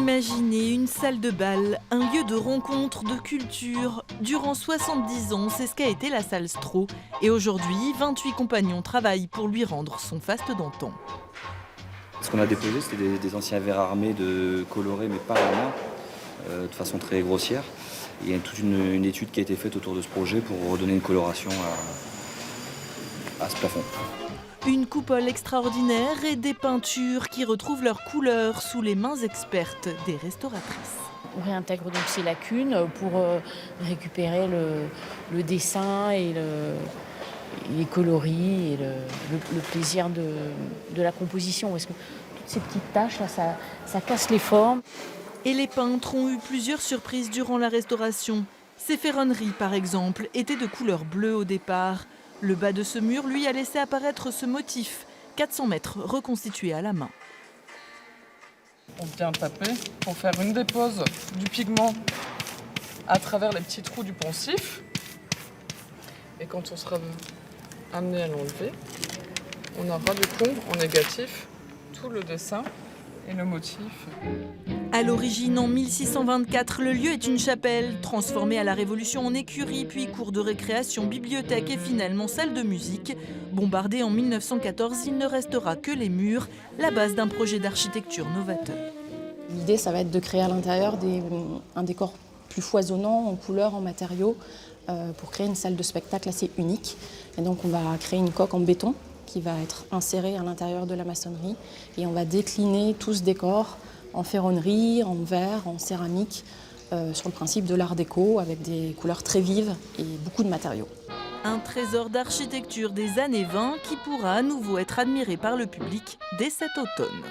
Imaginez une salle de bal, un lieu de rencontre, de culture. Durant 70 ans, c'est ce qu'a été la salle Stroh. Et aujourd'hui, 28 compagnons travaillent pour lui rendre son faste d'antan. Ce qu'on a déposé, c'était des anciens verres armés colorés, mais pas à la main, de façon très grossière. Il y a toute une étude qui a été faite autour de ce projet pour redonner une coloration à ce plafond. Une coupole extraordinaire et des peintures qui retrouvent leur couleur sous les mains expertes des restauratrices. On réintègre donc ces lacunes pour récupérer le dessin et les coloris et le plaisir de la composition. Parce que toutes ces petites taches, là, ça casse les formes. Et les peintres ont eu plusieurs surprises durant la restauration. Ces ferronneries, par exemple, étaient de couleur bleue au départ. Le bas de ce mur, lui, a laissé apparaître ce motif, 400 mètres reconstitué à la main. On vient taper pour faire une dépose du pigment à travers les petits trous du poncif. Et quand on sera amené à l'enlever, on aura du coup en négatif tout le dessin et le motif. À l'origine, en 1624, le lieu est une chapelle, transformée à la Révolution en écurie, puis cour de récréation, bibliothèque et finalement salle de musique. Bombardé en 1914, il ne restera que les murs, la base d'un projet d'architecture novateur. L'idée, ça va être de créer à l'intérieur un décor plus foisonnant, en couleurs, en matériaux, pour créer une salle de spectacle assez unique. Et donc on va créer une coque en béton qui va être insérée à l'intérieur de la maçonnerie. Et on va décliner tout ce décor en ferronnerie, en verre, en céramique, sur le principe de l'art déco, avec des couleurs très vives et beaucoup de matériaux. Un trésor d'architecture des années 20 qui pourra à nouveau être admiré par le public dès cet automne.